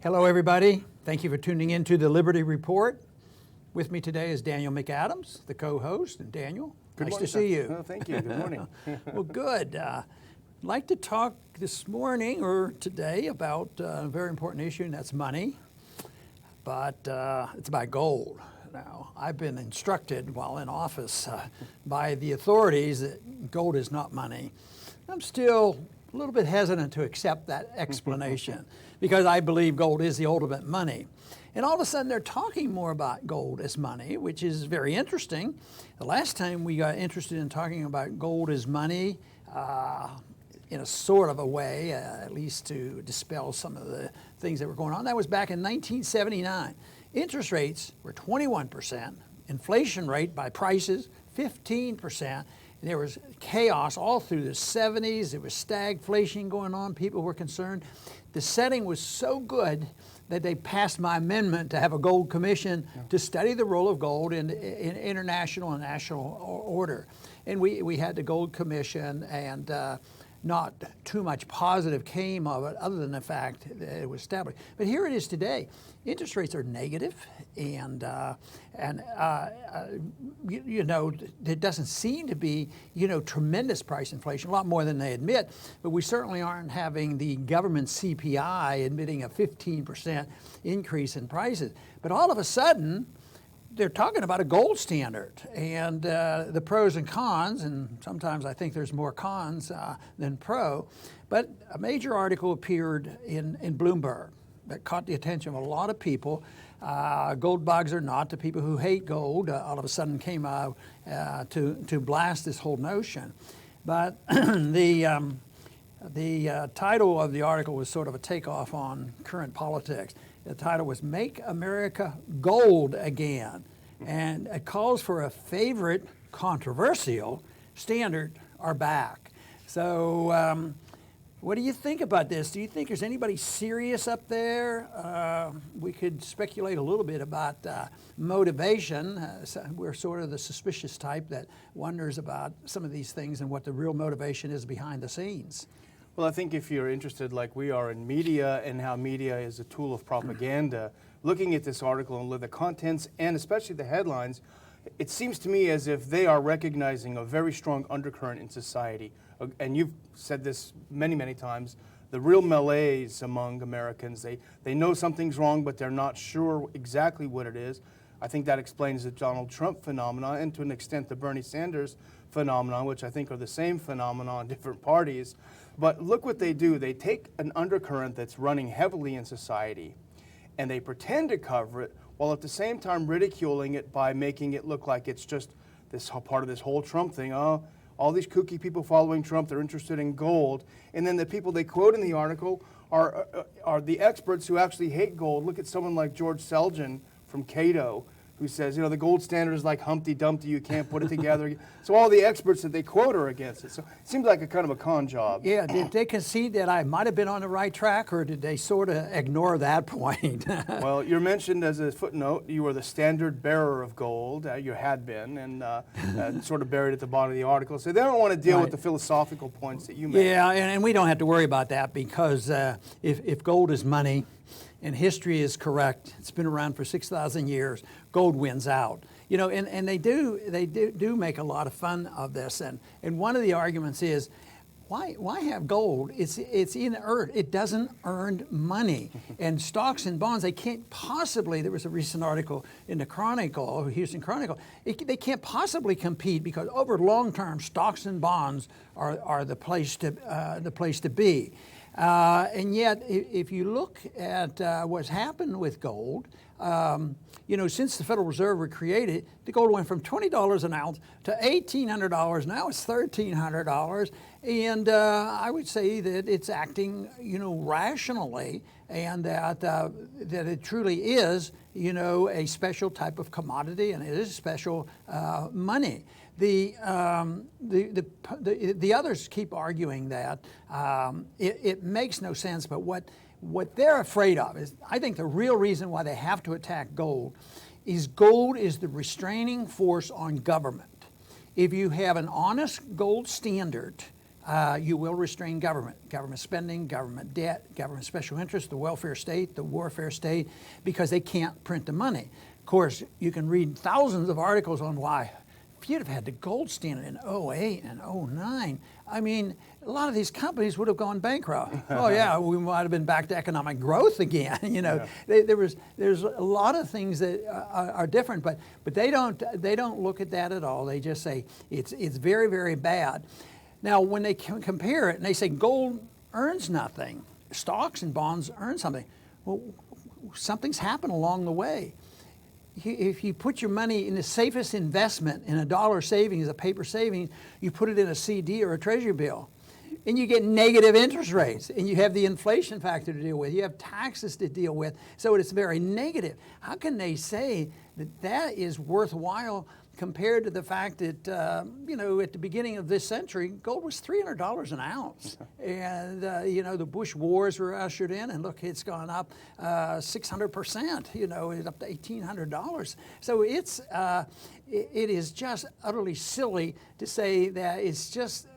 Hello, everybody. Thank you for tuning in to the Liberty Report. With me today is Daniel McAdams, the co-host. And Daniel, nice to see you. Oh, thank you. Good morning. Well, good. I'd like to talk this morning or today about a very important issue, and that's money. But it's about gold. Now, I've been instructed while in office by the authorities that gold is not money. I'm still a little bit hesitant to accept that explanation because I believe gold is the ultimate money. And all of a sudden they're talking more about gold as money, which is very interesting. The last time we got interested in talking about gold as money, in a sort of a way, at least to dispel some of the things that were going on, that was back in 1979. Interest rates were 21%, inflation rate by prices 15%. There was chaos all through the 70s. There was stagflation going on. People were concerned. The setting was so good that they passed my amendment to have a gold commission to study the role of gold in international and national order. And we had the gold commission, and not too much positive came of it other than the fact that it was established. But here it is today. Interest rates are negative, and you know, there doesn't seem to be, tremendous price inflation, a lot more than they admit, but we certainly aren't having the government CPI admitting a 15% increase in prices. But all of a sudden, they're talking about a gold standard and the pros and cons, and sometimes I think there's more cons than pro, but a major article appeared in Bloomberg that caught the attention of a lot of people. Gold bugs or not, the people who hate gold all of a sudden came out to blast this whole notion. But the title of the article was sort of a takeoff on current politics. The title was "Make America Gold Again," and it calls for a favorite controversial standard or back. So what do you think about this? Do you think there's anybody serious up there? We could speculate a little bit about motivation. We're sort of the suspicious type that wonders about some of these things and what the real motivation is behind the scenes. Well, I think if you're interested, like we are, in media and how media is a tool of propaganda, looking at this article and the contents and especially the headlines, it seems to me as if they are recognizing a very strong undercurrent in society. And you've said this many, many times, the real malaise among Americans. They know something's wrong, but they're not sure exactly what it is. I think that explains the Donald Trump phenomenon and to an extent the Bernie Sanders phenomenon, which I think are the same phenomenon in different parties. But look what they do. They take an undercurrent that's running heavily in society and they pretend to cover it while at the same time ridiculing it by making it look like it's just this part of this whole Trump thing. Oh, all these kooky people following Trump, they're interested in gold. And then the people they quote in the article are the experts who actually hate gold. Look at someone like George Soros from Cato, who says, the gold standard is like Humpty Dumpty, you can't put it together. So all the experts that they quote are against it. So it seems like a kind of a con job. Yeah, did they concede that I might have been on the right track, or did they sort of ignore that point? Well, you're mentioned as a footnote, you were the standard bearer of gold, you had been, and sort of buried at the bottom of the article. So they don't want to deal with the philosophical points that you made. Yeah, and we don't have to worry about that because if gold is money, and history is correct, it's been around for 6,000 years, gold wins out. And they do make a lot of fun of this. And one of the arguments is, why have gold? It's inert. It doesn't earn money. And stocks and bonds, they can't possibly, there was a recent article in the Chronicle, Houston Chronicle, they can't possibly compete because over long term, stocks and bonds are the place to be. And yet, if you look at what's happened with gold, since the Federal Reserve was created, the gold went from $20 an ounce to $1,800. Now it's $1,300. And I would say that it's acting, rationally, and that it truly is, a special type of commodity, and it is special money. The others keep arguing that it makes no sense, but what they're afraid of is, I think the real reason why they have to attack gold is the restraining force on government. If you have an honest gold standard, you will restrain government spending, government debt, government special interest, the welfare state, the warfare state, because they can't print the money. Of course, you can read thousands of articles on why. If you'd have had the gold standard in 08 and 09, I mean, a lot of these companies would have gone bankrupt. Oh yeah, we might have been back to economic growth again. You know, there's a lot of things that are different, but they don't look at that at all. They just say it's very, very bad. Now, when they compare it and they say gold earns nothing, stocks and bonds earn something. Well, something's happened along the way. If you put your money in the safest investment in a dollar savings, a paper savings, you put it in a CD or a treasury bill, and you get negative interest rates, and you have the inflation factor to deal with, you have taxes to deal with, so it's very negative. How can they say that that is worthwhile compared to the fact that, you know, at the beginning of this century, gold was $300 an ounce. And, you know, the Bush wars were ushered in, and look, it's gone up 600%, you know, it's up to $1,800. So it is just utterly silly to say that it's just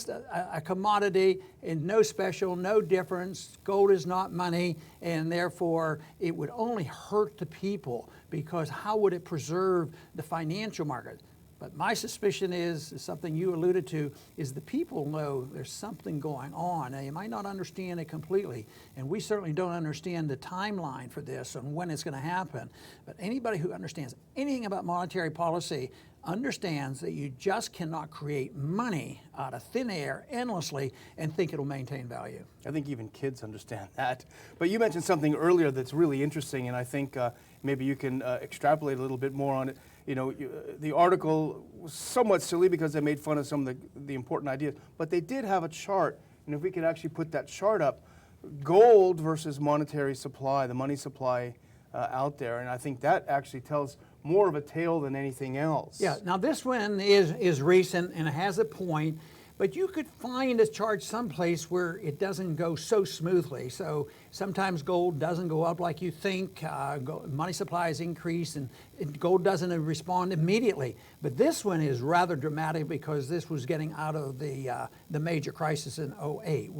a commodity and no special, no difference. Gold is not money, and therefore it would only hurt the people, because how would it preserve the financial market? But my suspicion is something you alluded to, is the people know there's something going on. Now, you might not understand it completely, and we certainly don't understand the timeline for this and when it's going to happen. But anybody who understands anything about monetary policy understands that you just cannot create money out of thin air endlessly and think it'll maintain value. I think even kids understand that. But you mentioned something earlier that's really interesting, and I think maybe you can extrapolate a little bit more on it. You know, the article was somewhat silly because they made fun of some of the important ideas, but they did have a chart, and if we could actually put that chart up, gold versus monetary supply, the money supply out there, and I think that actually tells more of a tale than anything else. Yeah, now this one is recent and it has a point, but you could find a chart someplace where it doesn't go so smoothly. So sometimes gold doesn't go up like you think, money supplies increase, and gold doesn't respond immediately. But this one is rather dramatic because this was getting out of the major crisis in 08.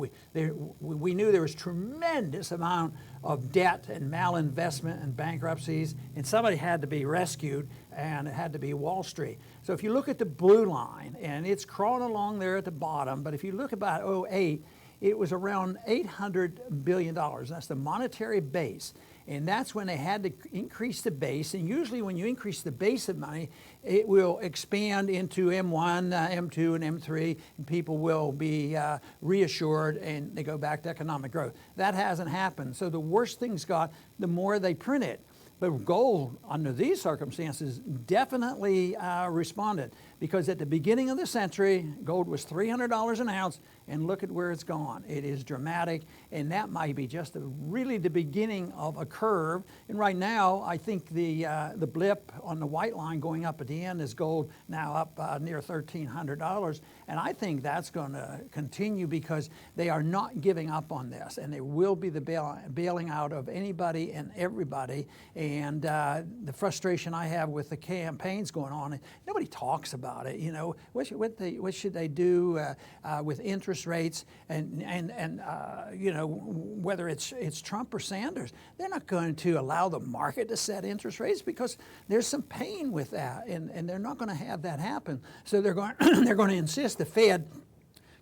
We knew there was tremendous amount of debt and malinvestment and bankruptcies, and somebody had to be rescued, and it had to be Wall Street. So if you look at the blue line, and it's crawling along there at the bottom, but if you look about 08, it was around $800 billion. That's the monetary base. And that's when they had to increase the base. And usually when you increase the base of money, it will expand into M1, M2, and M3, and people will be reassured, and they go back to economic growth. That hasn't happened. So the worse things got, the more they print it. But gold, under these circumstances, definitely responded, because at the beginning of the century, gold was $300 an ounce, and look at where it's gone. It is dramatic, and that might be just really the beginning of a curve. And right now, I think the blip on the white line going up at the end is gold now up near $1,300, and I think that's going to continue because they are not giving up on this, and there will be the bailing out of anybody and everybody. And the frustration I have with the campaigns going on, nobody talks about it. You know, what should they do with interest rates, and you know, whether it's Trump or Sanders, they're not going to allow the market to set interest rates because there's some pain with that, and they're not going to have that happen. So they're going they're going to insist the Fed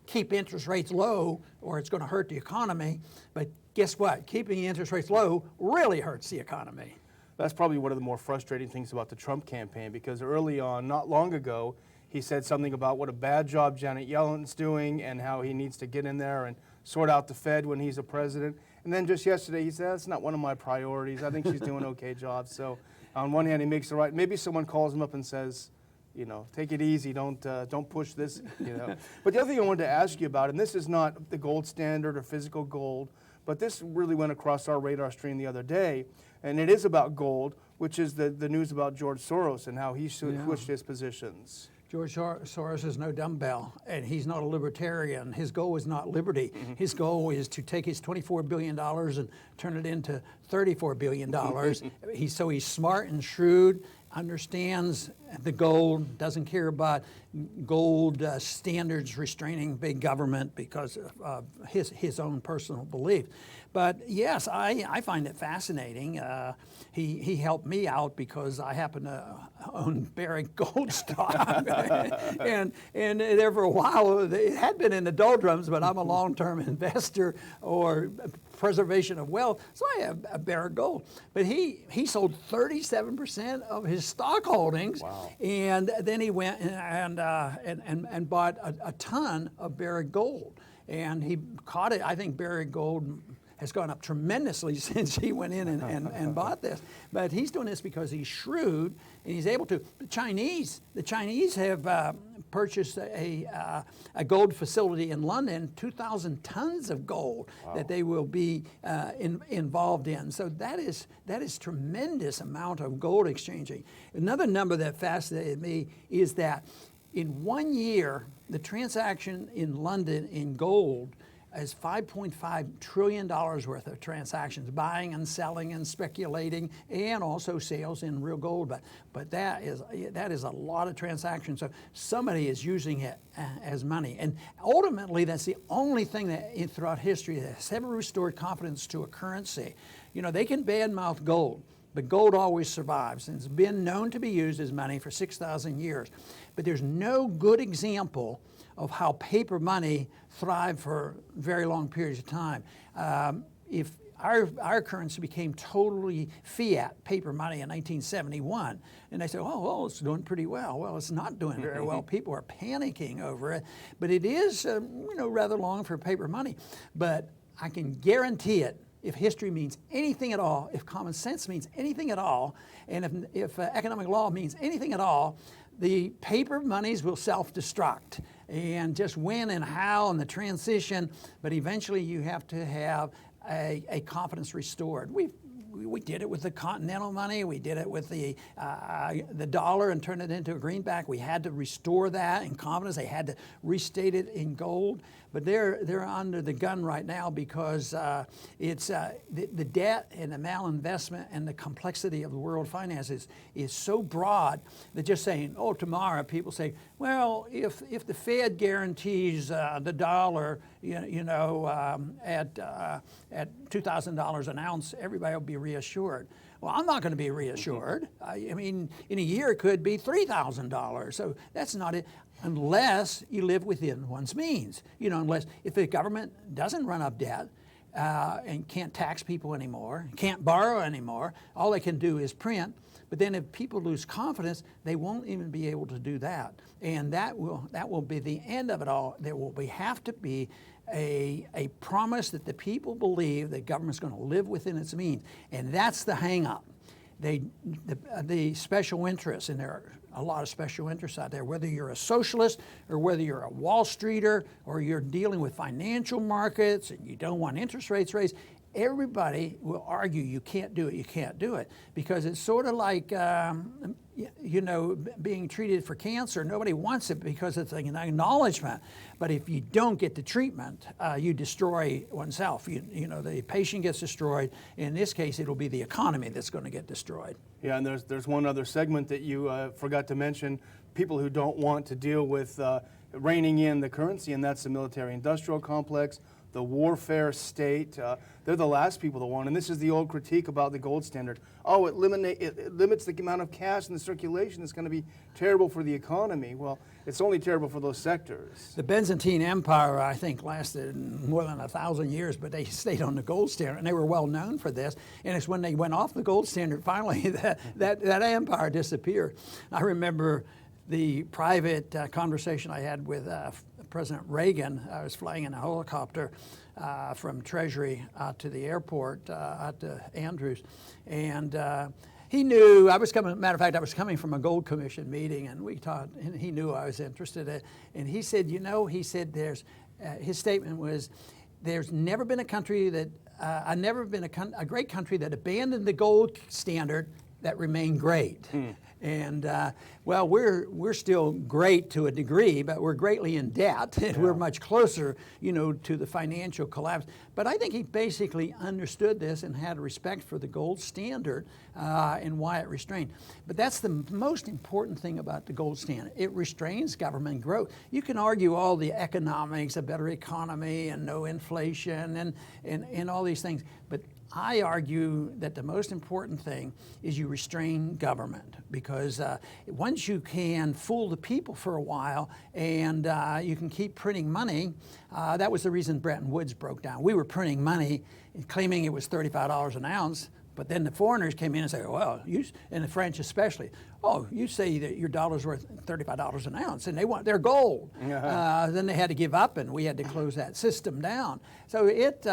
keep interest rates low, or it's going to hurt the economy. But guess what? Keeping interest rates low really hurts the economy. That's probably one of the more frustrating things about the Trump campaign, because early on, not long ago, he said something about what a bad job Janet Yellen's doing and how he needs to get in there and sort out the Fed when he's a president. And then just yesterday, he said, that's not one of my priorities. I think she's doing an okay job. So on one hand, he makes the right. Maybe someone calls him up and says, you know, take it easy. Don't push this, you know. But the other thing I wanted to ask you about, and this is not the gold standard or physical gold, but this really went across our radar screen the other day, and it is about gold, which is the news about George Soros and how he switched his positions. George Soros is no dumbbell, and he's not a libertarian. His goal is not liberty. Mm-hmm. His goal is to take his $24 billion and turn it into $34 billion. He's smart and shrewd, understands the gold, doesn't care about gold standards restraining big government because of his own personal belief. But yes, I find it fascinating. He helped me out because I happen to own Barrick Gold stock. and there for a while, it had been in the doldrums, but I'm a long-term investor or preservation of wealth, so I have a Barrick Gold. But he sold 37% of his stock holdings, wow. and then he went and bought a ton of Barrick Gold. And he caught it. I think Barrick Gold has gone up tremendously since he went in and bought this. But he's doing this because he's shrewd and he's able to. The Chinese have purchased a gold facility in London, 2,000 tons of gold that they will be involved in. So that is tremendous amount of gold exchanging. Another number that fascinated me is that in 1 year, the transaction in London in gold is $5.5 trillion worth of transactions, buying and selling and speculating, and also sales in real gold. But that is a lot of transactions. So somebody is using it as money. And ultimately, that's the only thing that throughout history that has ever restored confidence to a currency. You know, they can badmouth gold, but gold always survives, and it's been known to be used as money for 6,000 years. But there's no good example of how paper money thrived for very long periods of time. If our currency became totally fiat paper money in 1971, and they say, oh, well, it's doing pretty well. Well, it's not doing very well. People are panicking over it, but it is rather long for paper money. But I can guarantee it, if history means anything at all, if common sense means anything at all, and if economic law means anything at all, the paper monies will self-destruct. And just when and how and the transition, but eventually you have to have a confidence restored. We did it with the continental money. We did it with the dollar and turned it into a greenback. We had to restore that in confidence. They had to restate it in gold. But they're under the gun right now because it's the debt and the malinvestment and the complexity of the world finances is so broad that just saying, oh, tomorrow, people say, well, if the Fed guarantees the dollar, at $2,000 an ounce, everybody will be reassured. Well, I'm not going to be reassured. I mean, in a year it could be $3,000. So that's not it, unless you live within one's means. Unless if the government doesn't run up debt and can't tax people anymore, can't borrow anymore, all they can do is print. But then if people lose confidence, they won't even be able to do that. And that will be the end of it all. There will have to be a promise that the people believe the government's going to live within its means. And that's the hang-up. The special interests, and there are a lot of special interests out there, whether you're a socialist or whether you're a Wall Streeter or you're dealing with financial markets and you don't want interest rates raised, everybody will argue you can't do it, because it's sort of like being treated for cancer. Nobody wants it because it's an acknowledgement. But if you don't get the treatment, you destroy oneself. The patient gets destroyed. In this case, it'll be the economy that's going to get destroyed. Yeah, and there's one other segment that you forgot to mention, people who don't want to deal with reining in the currency, and that's the military-industrial complex, the warfare state. They're the last people to want, and this is the old critique about the gold standard. Oh, it limits the amount of cash in the circulation. It's going to be terrible for the economy. Well, it's only terrible for those sectors. The Byzantine Empire, I think, lasted more than 1,000 years, but they stayed on the gold standard, and they were well known for this. And it's when they went off the gold standard, finally, that empire disappeared. I remember the private conversation I had with President Reagan. I was flying in a helicopter from Treasury out to the airport, out to Andrews, and he knew I was coming. Matter of fact, I was coming from a Gold Commission meeting, and we talked. And he knew I was interested in it. And he said, his statement was, "There's never been a country that, a great country that abandoned the gold standard that remain great. And well, we're still great to a degree, but we're greatly in debt, and we're much closer, to the financial collapse. But I think he basically understood this and had respect for the gold standard and why it restrained. But that's the most important thing about the gold standard. It restrains government growth. You can argue all the economics, a better economy, and no inflation, and all these things, but I argue that the most important thing is you restrain government, because once you can fool the people for a while and you can keep printing money, that was the reason Bretton Woods broke down. We were printing money and claiming it was $35 an ounce, but then the foreigners came in and said, well, and the French especially, oh, you say that your dollar's worth $35 an ounce, and they want their gold. Then they had to give up, and we had to close that system down. So it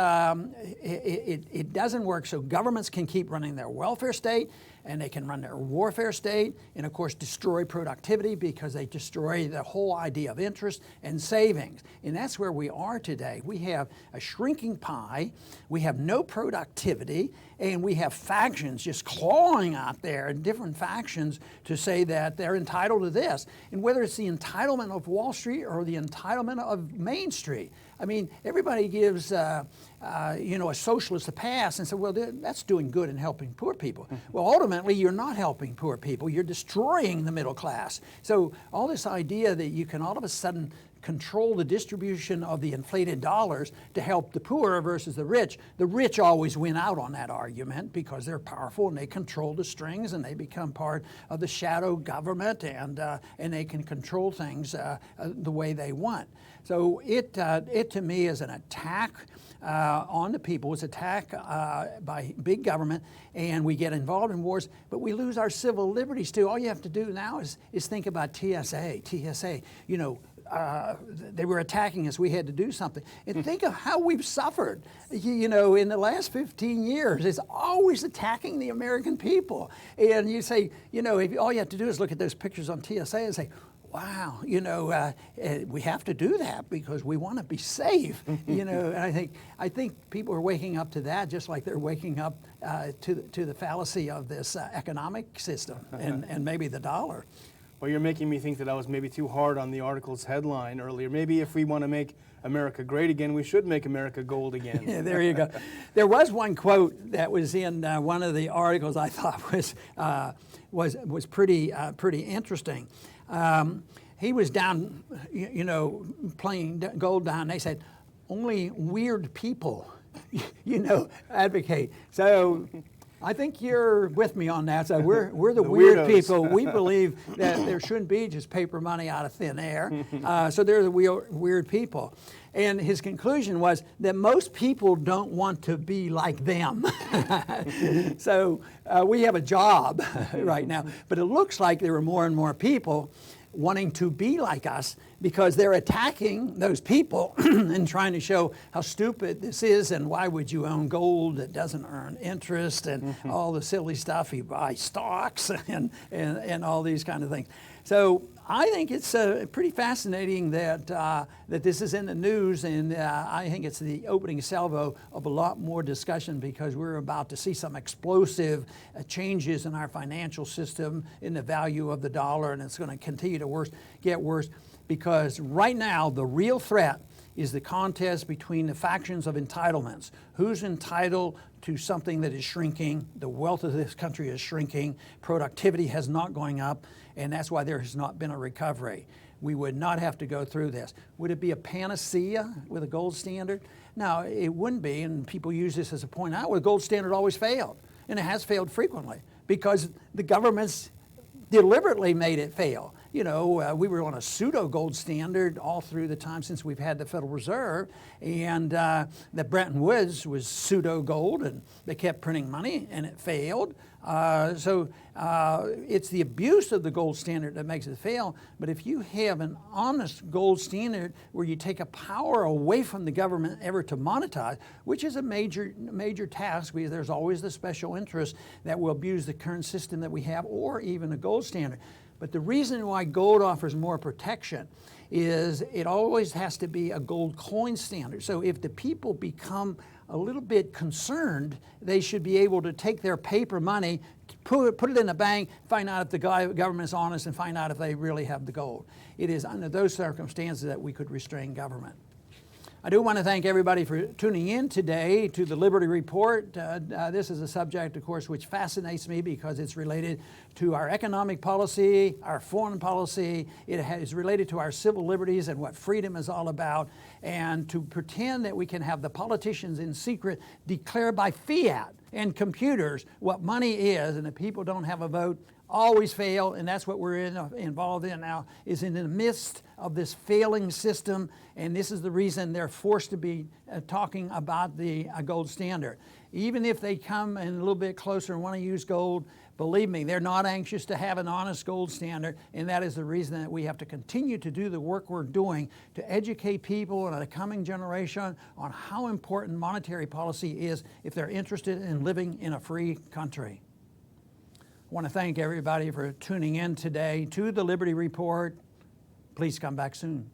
doesn't work. So governments can keep running their welfare state, and they can run their warfare state, and of course destroy productivity, because they destroy the whole idea of interest and savings. And that's where we are today. We have a shrinking pie, we have no productivity, and we have factions just clawing out there, different factions, to say that they're entitled to this. And whether it's the entitlement of Wall Street or the entitlement of Main Street, I mean, everybody gives a socialist a pass and say, well, that's doing good and helping poor people. Well, ultimately, you're not helping poor people. You're destroying the middle class. So all this idea that you can all of a sudden control the distribution of the inflated dollars to help the poor versus the rich always win out on that argument, because they're powerful and they control the strings, and they become part of the shadow government, and they can control things the way they want. So it to me is an attack on the people. It's an attack by big government, and we get involved in wars, but we lose our civil liberties too. All you have to do now is think about TSA. They were attacking us. We had to do something. And think of how we've suffered, in the last 15 years. It's always attacking the American people. And you say, all you have to do is look at those pictures on TSA and say, wow, we have to do that because we want to be safe. And I think people are waking up to that, just like they're waking up to the fallacy of this economic system and maybe the dollar. Well, you're making me think that I was maybe too hard on the article's headline earlier. Maybe if we want to make America great again, we should make America gold again. Yeah, there you go. There was one quote that was in one of the articles I thought was pretty interesting. He was down, playing gold down. They said, only weird people, advocate. So I think you're with me on that. So we're the weird people. We believe that there shouldn't be just paper money out of thin air. So they're the weird people. And his conclusion was that most people don't want to be like them. So we have a job right now. But it looks like there are more and more people wanting to be like us, because they're attacking those people and trying to show how stupid this is, and why would you own gold that doesn't earn interest, and all the silly stuff. You buy stocks and all these kind of things. So I think it's pretty fascinating that this is in the news, and I think it's the opening salvo of a lot more discussion, because we're about to see some explosive changes in our financial system, in the value of the dollar, and it's going to continue to get worse, because right now the real threat is the contest between the factions of entitlements. Who's entitled to something that is shrinking? The wealth of this country is shrinking. Productivity has not going up, and that's why there has not been a recovery. We would not have to go through this. Would it be a panacea with a gold standard? No, it wouldn't be, and people use this as a point out. Well, the gold standard always failed, and it has failed frequently, because the governments deliberately made it fail. We were on a pseudo gold standard all through the time since we've had the Federal Reserve, and that Bretton Woods was pseudo gold, and they kept printing money, and it failed. So it's the abuse of the gold standard that makes it fail. But if you have an honest gold standard where you take a power away from the government ever to monetize, which is a major task, because there's always the special interest that will abuse the current system that we have, or even a gold standard. But the reason why gold offers more protection is it always has to be a gold coin standard. So if the people become a little bit concerned. They should be able to take their paper money, put it in the bank, find out if the government is honest, and find out if they really have the gold. It is under those circumstances that we could restrain government. I do want to thank everybody for tuning in today to the Liberty Report. This is a subject, of course, which fascinates me because it's related to our economic policy, our foreign policy. It is related to our civil liberties and what freedom is all about. And to pretend that we can have the politicians in secret declare by fiat and computers what money is, and that people don't have a vote, always fail, and that's what we're involved in now, is in the midst of this failing system, and this is the reason they're forced to be talking about the gold standard. Even if they come in a little bit closer and want to use gold, believe me, they're not anxious to have an honest gold standard, and that is the reason that we have to continue to do the work we're doing to educate people and the coming generation on how important monetary policy is if they're interested in living in a free country. I want to thank everybody for tuning in today to the Liberty Report. Please come back soon.